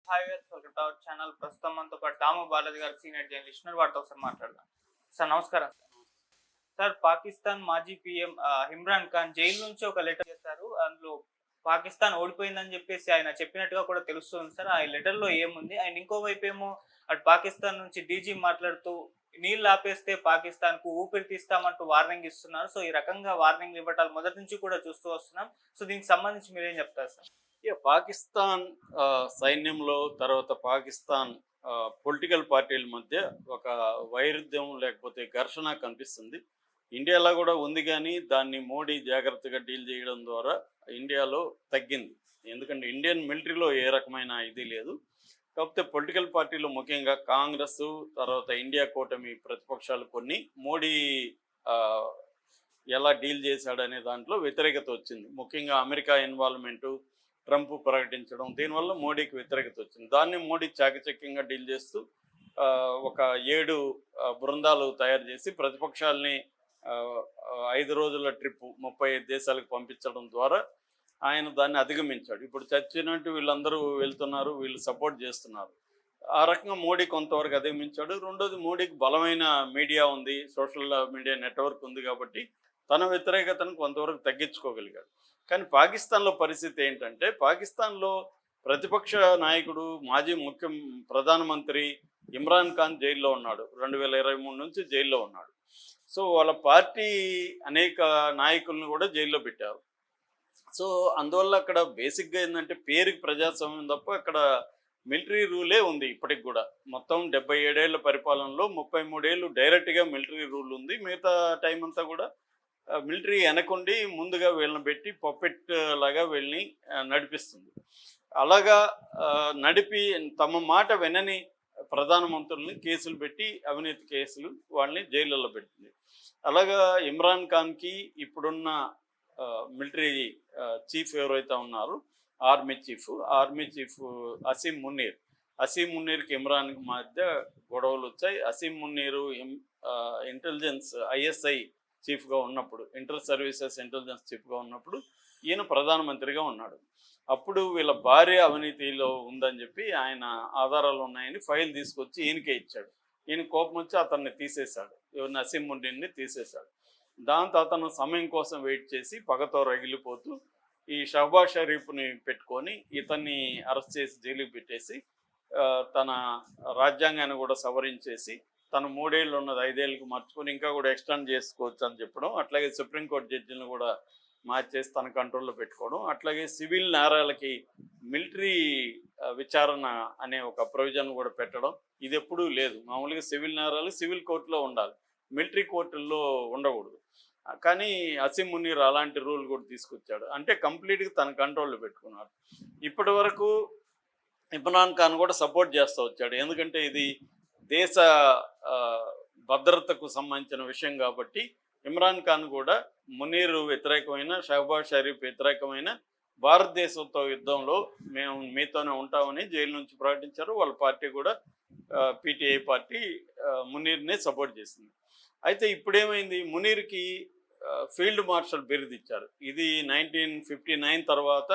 Hi viewers, welcome to our channel. ప్రస్తుతం మనతో పాటు దాము బాలాజీ గారు, సీనియర్ జర్నలిస్ట్ ఉన్నారు. వారితో ఒకసారి మాట్లాడదాం. సార్ నమస్కారం. సార్, పాకిస్తాన్ మాజీ పీఎం ఇమ్రాన్ ఖాన్ జైలు నుంచి ఒక లెటర్ చేశారు. అందులో పాకిస్తాన్ ఓడిపోయిందని చెప్పేసి ఆయన చెప్పినట్టుగా కూడా తెలుస్తుంది సార్. ఆ లెటర్ లో ఏముంది? అండ్ ఇంకోవైపు ఏమో అటు పాకిస్తాన్ నుంచి డీజీ మాట్లాడుతూ నీళ్లు ఆపేస్తే పాకిస్తాన్ కు ఊపిరి తీస్తామంటూ వార్నింగ్ ఇస్తున్నారు. సో ఈ రకంగా వార్నింగ్ ఇవ్వటాలు మొదటి నుంచి కూడా చూస్తూ వస్తున్నాం. సో దీనికి సంబంధించి మీరేం చెప్తారు సార్? పాకిస్తాన్ సైన్యంలో తర్వాత పాకిస్తాన్ పొలిటికల్ పార్టీల మధ్య ఒక వైరుధ్యం లేకపోతే ఘర్షణ కనిపిస్తుంది. ఇండియాలో కూడా ఉంది, కానీ దాన్ని మోడీ జాగ్రత్తగా డీల్ చేయడం ద్వారా ఇండియాలో తగ్గింది. ఎందుకంటే ఇండియన్ మిలిటరీలో ఏ రకమైన ఇది లేదు. కాకపోతే పొలిటికల్ పార్టీలు ముఖ్యంగా కాంగ్రెస్, తర్వాత ఇండియా కూటమి ప్రతిపక్షాలు కొన్ని మోడీ ఎలా డీల్ చేశాడనే దాంట్లో వ్యతిరేకత వచ్చింది. ముఖ్యంగా అమెరికా ఇన్వాల్వ్మెంటు, ట్రంప్ ప్రకటించడం, దీనివల్ల మోడీకి వ్యతిరేకత వచ్చింది. దాన్ని మోడీ చాకచక్యంగా డీల్ చేస్తూ ఒక 7 బృందాలు తయారు చేసి ప్రతిపక్షాలని 5 రోజుల ట్రిప్ 35 దేశాలకు పంపించడం ద్వారా ఆయన దాన్ని అధిగమించాడు. ఇప్పుడు చచ్చినట్టు వీళ్ళందరూ వెళ్తున్నారు, వీళ్ళు సపోర్ట్ చేస్తున్నారు. ఆ రకంగా మోడీ కొంతవరకు అధిగమించాడు. రెండోది, మోడీకి బలమైన మీడియా ఉంది, సోషల్ మీడియా నెట్వర్క్ ఉంది, కాబట్టి తన వ్యతిరేకతను కొంతవరకు తగ్గించుకోగలిగాడు. కానీ పాకిస్తాన్లో పరిస్థితి ఏంటంటే, పాకిస్తాన్లో ప్రతిపక్ష నాయకుడు మాజీ ప్రధానమంత్రి ఇమ్రాన్ ఖాన్ జైల్లో ఉన్నాడు. 2023 నుంచి జైల్లో ఉన్నాడు. సో వాళ్ళ పార్టీ అనేక నాయకులను కూడా జైల్లో పెట్టారు. సో అందువల్ల అక్కడ బేసిక్గా ఏంటంటే పేరుకి ప్రజాస్వామ్యం తప్ప అక్కడ మిలిటరీ రూలే ఉంది ఇప్పటికి కూడా. మొత్తం 77 ఏళ్ల పరిపాలనలో 33 ఏళ్ళు డైరెక్ట్గా మిలిటరీ రూల్ ఉంది. మిగతా టైం అంతా కూడా మిలిటరీ వెనకుండి ముందుగా వీళ్ళని పెట్టి పప్పెట్ లాగా వీళ్ళని నడిపిస్తుంది. అలాగా నడిపి తమ మాట వినని ప్రధానమంత్రుల్ని కేసులు పెట్టి, అవినీతి కేసులు, వాళ్ళని జైళ్ళల్లో పెట్టింది. అలాగా ఇమ్రాన్ ఖాన్కి ఇప్పుడున్న మిలిటరీ చీఫ్ ఎవరైతే ఉన్నారో, ఆర్మీ చీఫ్ అసీం మున్నీర్కి ఇమ్రాన్కి మధ్య గొడవలు వచ్చాయి. అసీం మున్నీరు ఇంటెలిజెన్స్ ISI చీఫ్గా ఉన్నప్పుడు, ఇంటర్ సర్వీసెస్ ఇంటెలిజెన్స్ చీఫ్గా ఉన్నప్పుడు ఈయన ప్రధానమంత్రిగా ఉన్నాడు. అప్పుడు వీళ్ళ భార్య అవినీతిలో ఉందని చెప్పి ఆయన ఆధారాలు ఉన్నాయని ఫైల్ తీసుకొచ్చి ఈయనకే ఇచ్చాడు. ఈయన కోపం వచ్చి అతన్ని తీసేశాడు, ఎవరిని అసీం మున్నీర్ని తీసేశాడు. దాంతో అతను సమయం కోసం వెయిట్ చేసి పగతో రగిలిపోతూ ఈ షహబాజ్ షరీఫ్ని పెట్టుకొని ఇతన్ని అరెస్ట్ చేసి జైలుకి పెట్టేసి తన రాజ్యాంగాన్ని కూడా సవరించేసి తన 3 ఏళ్ళు ఉన్నది 5 ఏళ్ళకి మార్చుకొని ఇంకా కూడా ఎక్స్టెండ్ చేసుకోవచ్చు అని చెప్పడం, అట్లాగే సుప్రీంకోర్టు జడ్జిలను కూడా మార్చేసి తన కంట్రోల్లో పెట్టుకోవడం, అట్లాగే సివిల్ నేరాలకి మిలిటరీ విచారణ అనే ఒక ప్రొవిజన్ కూడా పెట్టడం. ఇది ఎప్పుడూ లేదు. మామూలుగా సివిల్ నేరాలు సివిల్ కోర్టులో ఉండాలి, మిలిటరీ కోర్టుల్లో ఉండకూడదు. కానీ అసీం మున్నీర్ అలాంటి రూల్ కూడా తీసుకొచ్చాడు. అంటే కంప్లీట్గా తన కంట్రోల్లో పెట్టుకున్నాడు. ఇప్పటి వరకు ఇమ్రాన్ ఖాన్ కూడా సపోర్ట్ చేస్తూ వచ్చాడు. ఎందుకంటే ఇది దేశ భద్రతకు సంబంధించిన విషయం కాబట్టి ఇమ్రాన్ ఖాన్ కూడా మునీర్ వ్యతిరేకమైన, షహబాజ్ షరీఫ్ వ్యతిరేకమైన భారతదేశంతో యుద్ధంలో మేము మీతోనే ఉంటామని జైలు నుంచి ప్రకటించారు. వాళ్ళ పార్టీ కూడా PTI పార్టీ మునీర్నే సపోర్ట్ చేసింది. అయితే ఇప్పుడేమైంది, మునీర్కి ఫీల్డ్ మార్షల్ బిరుదు ఇచ్చారు. ఇది 1959 తర్వాత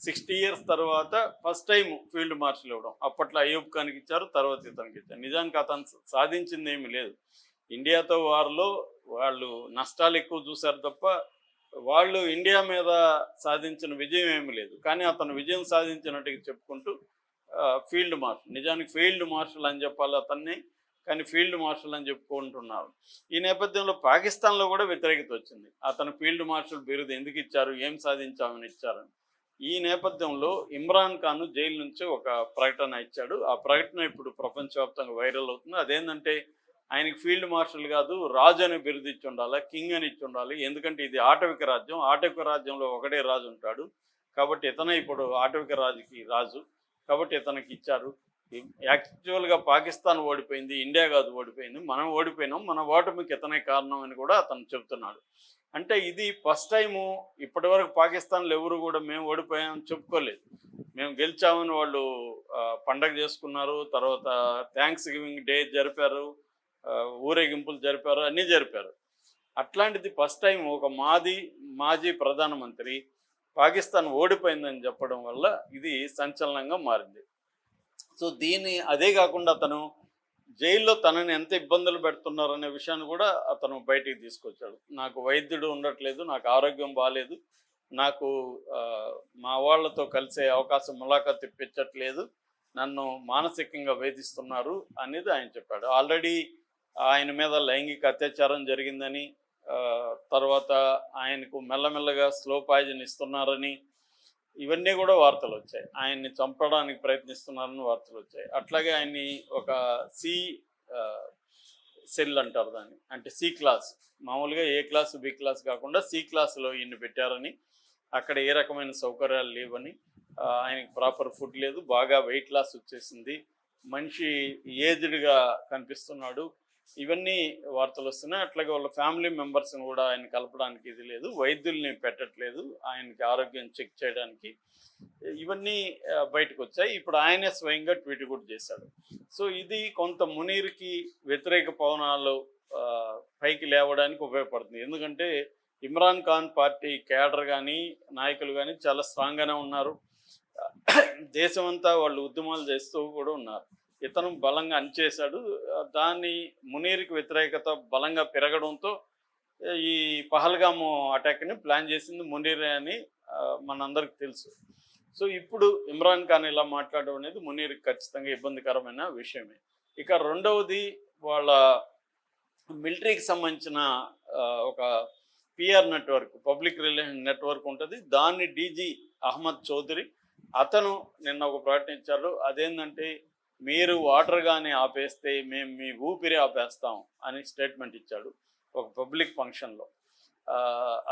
60 ఇయర్స్ తర్వాత ఫస్ట్ టైం ఫీల్డ్ మార్షల్ ఇవ్వడం. అప్పట్లో అయ్యూబ్ ఖాన్కి ఇచ్చారు, తర్వాత ఇతనికి ఇచ్చారు. నిజానికి అతను సాధించింది ఏమీ లేదు. ఇండియాతో వారిలో వాళ్ళు నష్టాలు ఎక్కువ చూశారు తప్ప వాళ్ళు ఇండియా మీద సాధించిన విజయం ఏమీ లేదు. కానీ అతను విజయం సాధించినట్టుగా చెప్పుకుంటూ ఫీల్డ్ మార్షల్, నిజానికి ఫీల్డ్ మార్షల్ అని చెప్పాలి అతన్ని, కానీ ఫీల్డ్ మార్షల్ అని చెప్పుకుంటున్నారు. ఈ నేపథ్యంలో పాకిస్తాన్లో కూడా వ్యతిరేకత వచ్చింది. అతను ఫీల్డ్ మార్షల్ బిరుదు ఎందుకు ఇచ్చారు, ఏం సాధించామని ఇచ్చారని. ఈ నేపథ్యంలో ఇమ్రాన్ ఖాన్ జైలు నుంచి ఒక ప్రకటన ఇచ్చాడు. ఆ ప్రకటన ఇప్పుడు ప్రపంచవ్యాప్తంగా వైరల్ అవుతుంది. అదేంటంటే ఆయనకి ఫీల్డ్ మార్షల్ కాదు, రాజు అని బిరుదు ఇచ్చి ఉండాలి, కింగ్ అని ఇచ్చి ఉండాలి. ఎందుకంటే ఇది ఆటవిక రాజ్యం, ఆటవిక రాజ్యంలో ఒకడే రాజు ఉంటాడు. కాబట్టి ఇతనే ఇప్పుడు ఆటవిక రాజు, కాబట్టి ఇతనికి ఇచ్చారు. యాక్చువల్గా పాకిస్తాన్ ఓడిపోయింది, ఇండియా కాదు ఓడిపోయింది, మనం ఓడిపోయినాం, మన ఓటమికి ఇతనే కారణం అని కూడా అతను చెబుతున్నాడు. అంటే ఇది ఫస్ట్ టైము. ఇప్పటి వరకు పాకిస్తాన్లో ఎవరు కూడా మేము ఓడిపోయామని చెప్పుకోలేదు. మేము గెలిచామని వాళ్ళు పండగ చేసుకున్నారు, తర్వాత థ్యాంక్స్ గివింగ్ డే జరిపారు, ఊరేగింపులు జరిపారు, అన్నీ జరిపారు. అట్లాంటిది ఫస్ట్ టైం ఒక మాజీ ప్రధానమంత్రి పాకిస్తాన్ ఓడిపోయిందని చెప్పడం వల్ల ఇది సంచలనంగా మారింది. సో అదే కాకుండా అతను జైల్లో తనని ఎంత ఇబ్బందులు పెడుతున్నారనే విషయాన్ని కూడా అతను బయటికి తీసుకొచ్చాడు. నాకు వైద్యుడు ఉండట్లేదు, నాకు ఆరోగ్యం బాగాలేదు, నాకు మా వాళ్ళతో కలిసే అవకాశం ములాఖాత్ ఇప్పించట్లేదు, నన్ను మానసికంగా వేధిస్తున్నారు అనేది ఆయన చెప్పాడు. ఆల్రెడీ ఆయన మీద లైంగిక అత్యాచారం జరిగిందని, తర్వాత ఆయనకు మెల్లమెల్లగా స్లో పాయిజన్ ఇస్తున్నారని, ఇవన్నీ కూడా వార్తలు వచ్చాయి. ఆయన్ని చంపడానికి ప్రయత్నిస్తున్నారని వార్తలు వచ్చాయి. అట్లాగే ఆయన్ని ఒక సి సెల్ అంటారు దాన్ని, అంటే సి క్లాస్, మామూలుగా ఏ క్లాసు బి క్లాస్ కాకుండా సి క్లాస్లో ఈయన్ని పెట్టారని, అక్కడ ఏ రకమైన సౌకర్యాలు లేవని, ఆయనకి ప్రాపర్ ఫుడ్ లేదు, బాగా వెయిట్ లాస్ వచ్చేసింది, మనిషి ఏజ్డ్గా కనిపిస్తున్నాడు, ఇవన్నీ వార్తలు వస్తున్నాయి. అట్లాగే వాళ్ళ ఫ్యామిలీ మెంబర్స్ని కూడా ఆయన కలపడానికి ఇది లేదు, వైద్యుల్ని పెట్టట్లేదు ఆయనకి ఆరోగ్యం చెక్ చేయడానికి, ఇవన్నీ బయటకు వచ్చాయి. ఇప్పుడు ఆయనే స్వయంగా ట్వీట్ కూడా చేశాడు. సో ఇది కొంత మునీర్కి వ్యతిరేక పవనాలు పైకి లేవడానికి ఉపయోగపడుతుంది. ఎందుకంటే ఇమ్రాన్ ఖాన్ పార్టీ కేడర్ కానీ నాయకులు కానీ చాలా స్ట్రాంగ్గానే ఉన్నారు, దేశమంతా వాళ్ళు ఉద్యమాలు చేస్తూ కూడా ఉన్నారు. ఇతను బలంగా అణిచేశాడు. దాన్ని మునీర్కి వ్యతిరేకత బలంగా పెరగడంతో ఈ పహల్గాము అటాక్ని ప్లాన్ చేసింది మునీరే అని మనందరికి తెలుసు. సో ఇప్పుడు ఇమ్రాన్ ఖాన్ ఇలా మాట్లాడడం అనేది మునీర్కి ఖచ్చితంగా ఇబ్బందికరమైన విషయమే. ఇక రెండవది, వాళ్ళ మిలిటరీకి సంబంధించిన ఒక PR network, public relation network ఉంటుంది, దాన్ని డీజీ అహ్మద్ చౌదరి అతను నిన్న ఒక ప్రకటన ఇచ్చారు. అదేంటంటే, మీరు వాటర్ కానీ ఆపేస్తే మేము మీ ఊపిరి ఆపేస్తాం అని స్టేట్మెంట్ ఇచ్చాడు ఒక పబ్లిక్ ఫంక్షన్లో.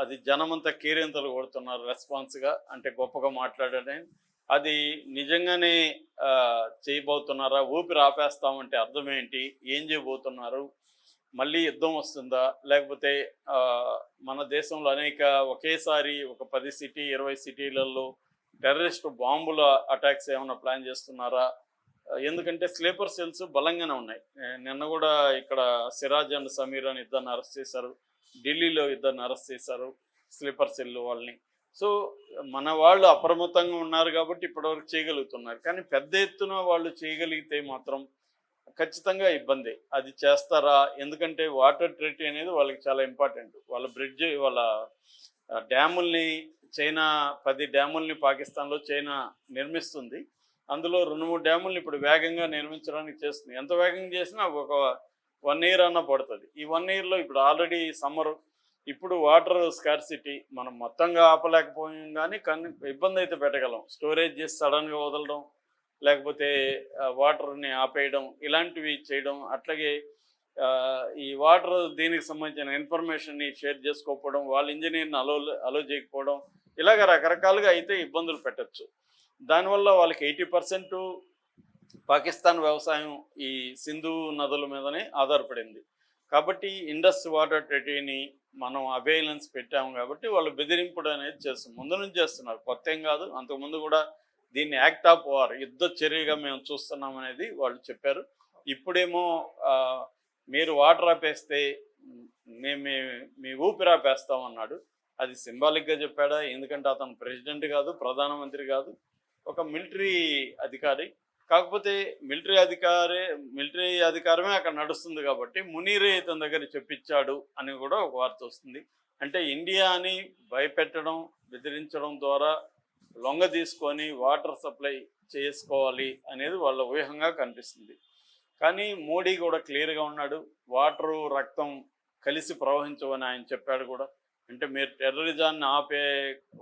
అది జనమంతా కేరింతలు కొడుతున్నారు రెస్పాన్స్గా, అంటే గొప్పగా మాట్లాడని. అది నిజంగానే చేయబోతున్నారా? ఊపిరి ఆపేస్తామంటే అర్థం ఏంటి? ఏం చేయబోతున్నారు? మళ్ళీ యుద్ధం వస్తుందా? లేకపోతే మన దేశంలో అనేక ఒకేసారి ఒక 10 సిటీ 20 సిటీలలో టెర్రరిస్ట్ బాంబుల అటాక్స్ ఏమైనా ప్లాన్ చేస్తున్నారా? ఎందుకంటే స్లీపర్ సెల్స్ బలంగానే ఉన్నాయి. నిన్న కూడా ఇక్కడ సిరాజ్ అండ్ సమీర్ అని ఇద్దరిని అరెస్ట్ చేశారు, ఢిల్లీలో ఇద్దరిని అరెస్ట్ చేశారు స్లీపర్ సెల్ వాళ్ళని. సో మన వాళ్ళు అప్రమత్తంగా ఉన్నారు కాబట్టి ఇప్పటివరకు చేయగలుగుతున్నారు. కానీ పెద్ద ఎత్తున వాళ్ళు చేయగలిగితే మాత్రం ఖచ్చితంగా ఇబ్బంది. అది చేస్తారా? ఎందుకంటే వాటర్ ట్రెటీ అనేది వాళ్ళకి చాలా ఇంపార్టెంట్. వాళ్ళ బ్రిడ్జ్, వాళ్ళ డ్యాముల్ని, చైనా 10 డ్యాముల్ని పాకిస్తాన్లో చైనా నిర్మిస్తుంది. అందులో 2-3 డ్యాముల్ని ఇప్పుడు వేగంగా నిర్మించడానికి చేస్తుంది. ఎంత వేగంగా చేసినా ఒక 1 ఇయర్ అన్న పడుతుంది. ఈ 1 ఇయర్లో ఇప్పుడు ఆల్రెడీ సమ్మర్, ఇప్పుడు వాటర్ స్కార్సిటీ, మనం మొత్తంగా ఆపలేకపోయాం కానీ ఇబ్బంది అయితే పెట్టగలం. స్టోరేజ్ చేసి సడన్గా వదలడం, లేకపోతే వాటర్ని ఆపేయడం, ఇలాంటివి చేయడం. అట్లాగే ఈ వాటర్ దీనికి సంబంధించిన ఇన్ఫర్మేషన్ని షేర్ చేసుకోకపోవడం, వాళ్ళ ఇంజనీర్ని అలో చేయకపోవడం, ఇలాగ రకరకాలుగా అయితే ఇబ్బందులు పెట్టచ్చు. దానివల్ల వాళ్ళకి 80% పాకిస్తాన్ వ్యవసాయం ఈ సింధు నదుల మీదనే ఆధారపడింది. కాబట్టి ఇండస్ వాటర్ ట్రెటీని మనం అబేలెన్స్ పెట్టాము కాబట్టి వాళ్ళు బెదిరింపుడు అనేది చేస్తాం, ముందు నుంచి చేస్తున్నారు, కొత్త ఏం కాదు. అంతకుముందు కూడా దీన్ని యాక్ట్ ఆఫ్ వార్, యుద్ధ చర్యగా మేము చూస్తున్నాం అనేది వాళ్ళు చెప్పారు. ఇప్పుడేమో మీరు వాటర్ ఆపేస్తే మేము మీ ఊపిరి ఆపేస్తాం అన్నాడు. అది సింబాలిక్గా చెప్పాడా? ఎందుకంటే అతను ప్రెసిడెంట్ కాదు, ప్రధానమంత్రి కాదు, ఒక మిలిటరీ అధికారి. కాకపోతే మిలిటరీ అధికారమే అక్కడ నడుస్తుంది కాబట్టి మునీరే ఇతని దగ్గర చెప్పించాడు అని కూడా ఒక వార్త వస్తుంది. అంటే ఇండియాని భయపెట్టడం, బెదిరించడం ద్వారా లొంగ తీసుకొని వాటర్ సప్లై చేసుకోవాలి అనేది వాళ్ళ వ్యూహంగా కనిపిస్తుంది. కానీ మోడీ కూడా క్లియర్గా ఉన్నాడు, వాటరు రక్తం కలిసి ప్రవహించవని ఆయన చెప్పాడు కూడా. అంటే మీరు టెర్రరిజాన్ని ఆపే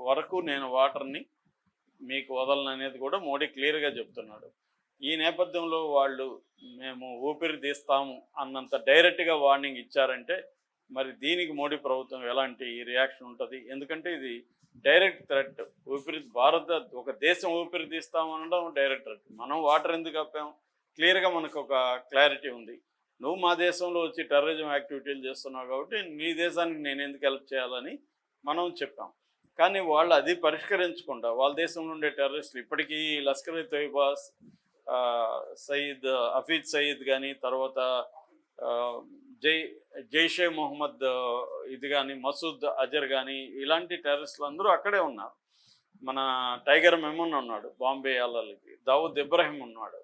వరకు నేను వాటర్ని మీకు వదలను అనేది కూడా మోడీ క్లియర్గా చెప్తున్నాడు. ఈ నేపథ్యంలో వాళ్ళు మేము ఊపిరి తీస్తాము అన్నంత డైరెక్ట్గా వార్నింగ్ ఇచ్చారంటే మరి దీనికి మోడీ ప్రభుత్వం ఎలాంటి రియాక్షన్ ఉంటుంది? ఎందుకంటే ఇది డైరెక్ట్ థ్రెట్. ఒక దేశం ఊపిరి తీస్తామనడం డైరెక్ట్ థ్రెట్. మనం వాటర్ ఎందుకు ఆపాం? క్లియర్గా మనకు ఒక క్లారిటీ ఉంది. నువ్వు మా దేశంలో వచ్చి టెర్రరిజం యాక్టివిటీలు చేస్తున్నావు కాబట్టి నీ దేశానికి నేను ఎందుకు హెల్ప్ చేయాలని మనం చెప్పాం. కానీ వాళ్ళు అది పరిష్కరించకుండా వాళ్ళ దేశంలో ఉండే టెర్రరిస్టులు ఇప్పటికీ లష్కర్ ఇ తోయిబా, హఫీజ్ సయీద్ కానీ, తర్వాత జైషే మొహమ్మద్ ఇది కానీ, మసూద్ అజర్ కానీ, ఇలాంటి టెర్రరిస్టులు అందరూ అక్కడే ఉన్నారు. మన టైగర్ మెమన్ ఉన్నాడు బాంబే అల్లలకి, దావూద్ ఇబ్రాహిం ఉన్నాడు.